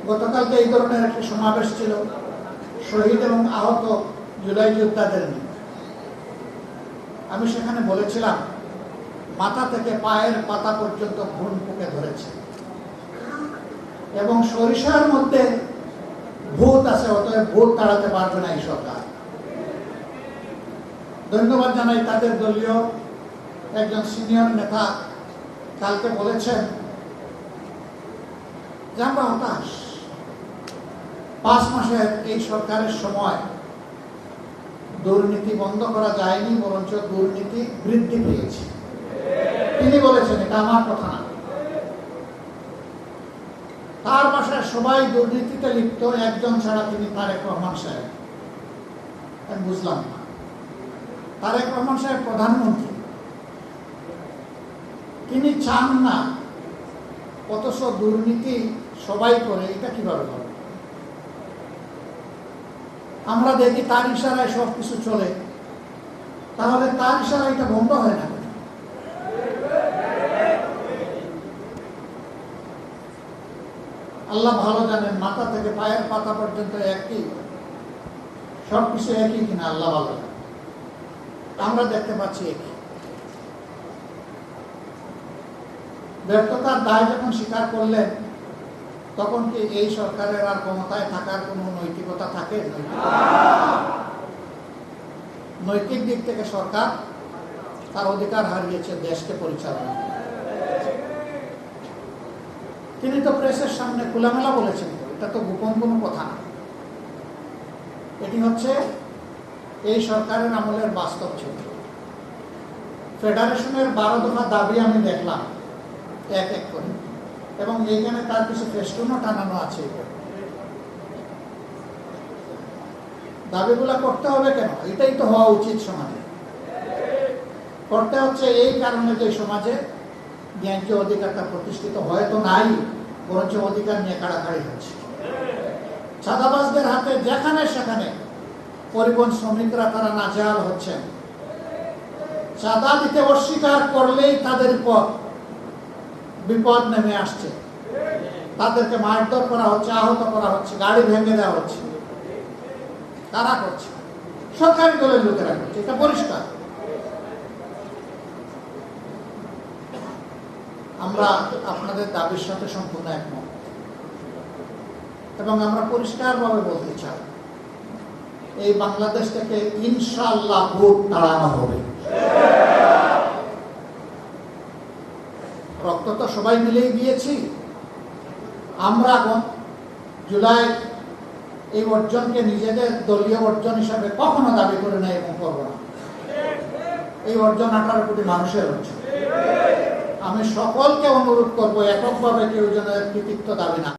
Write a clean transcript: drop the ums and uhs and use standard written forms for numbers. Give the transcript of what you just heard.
গতকালকে এই ধরনের একটি সমাবেশ ছিল শহীদ এবং আহত জুলাই যোদ্ধাদের নিয়ে। আমি সেখানে বলেছিলাম মাথা থেকে পায়ের পাতা পর্যন্ত ঘুণ পুকে ধরেছে এবং সরিষার মধ্যে ভূত আছে, অতএব ভূত তাড়াতে পারবে না এই সরকার। ধন্যবাদ জানাই তাদের দলীয় একজন সিনিয়র নেতা কালকে বলেছেন যে আমরা হতাশ, 5 মাসের এই সরকারের সময় দুর্নীতি বন্ধ করা যায়নি, বরঞ্চ দুর্নীতি বৃদ্ধি পেয়েছে। তিনি বলেছেন, এটা আমার কথা না। তার বাসায় সবাই দুর্নীতিতে লিপ্ত, একজন ছাড়া তিনি তারেক রহমান সাহেব। আমি বুঝলাম না, তারেক রহমান সাহেব প্রধানমন্ত্রী, তিনি চান না, অথচ দুর্নীতি সবাই করে, এটা কিভাবে হবে? আমরা দেখি তার ইশারায় সবকিছু চলে, তাহলে তার ইশারায় এটা বন্ধ হয় না। আল্লাহ ভালো জানেন মাথা থেকে পায়ের পাতা পর্যন্ত একই, সবকিছু একই কিনা আল্লাহ ভালো জানেন। আমরা দেখতে পাচ্ছি একই। ব্যর্থতার দায় যখন স্বীকার করলেন, তখন কি এই সরকারের আর ক্ষমতায় থাকার কোন নৈতিকতা থাকে? নৈতিক দিক থেকে সরকার তার অধিকার হারিয়েছে দেশকে পরিচালনা। তিনি তো প্রেসের সামনে খোলামেলা বলেছেন, এটা তো গোপন কোনো কথা না। এটি হচ্ছে এই সরকারের আমলের বাস্তব চিত্র। ফেডারেশনের 12 দফা দাবি আমি দেখলাম এক এক করে, এবং এইখানে তার কিছু ফেস্টুনও টানানো আছে। দাবিগুলা করতে হবে কেন? এটাই তো হওয়া উচিত সমাজে। করতে হচ্ছে এই কারণে যে সমাজে ন্যায্য অধিকারটা প্রতিষ্ঠিত হয়তো নাই, বরঞ্চ অধিকার নিয়ে কাড়াকাড়ি হচ্ছে। চাঁদাবাজদের হাতে যেখানে সেখানে পরিবহন শ্রমিকরা তারা নাজেহাল হচ্ছেন। চাঁদা দিতে অস্বীকার করলেই তাদের উপর বিপদ নেমে আসছে, তাদেরকে মারধর করা হচ্ছে, আহত করা হচ্ছে, গাড়ি ভেঙে দেওয়া হচ্ছে। তারা করছে, সরকারি দলের লোকেরা করছে, এটা পরিষ্কার। আমরা আপনাদের দাবির সাথে সম্পূর্ণ একমত, এবং আমরা পরিষ্কারভাবে বলতে চাই, এই বাংলাদেশ থেকে ইনশাআল্লাহ ভোট তাড়ানো হবে। রক্ত তো সবাই মিলেই দিয়েছি। আমরা জুলাই এই অর্জনকে নিজেদের দলীয় অর্জন হিসাবে কখনো দাবি করে নাই এবং করব না। এই অর্জন 18 কোটি মানুষের অর্জন। আমি সকলকে অনুরোধ করবো, এককভাবে কেউ যেন কৃতিত্ব দাবি না।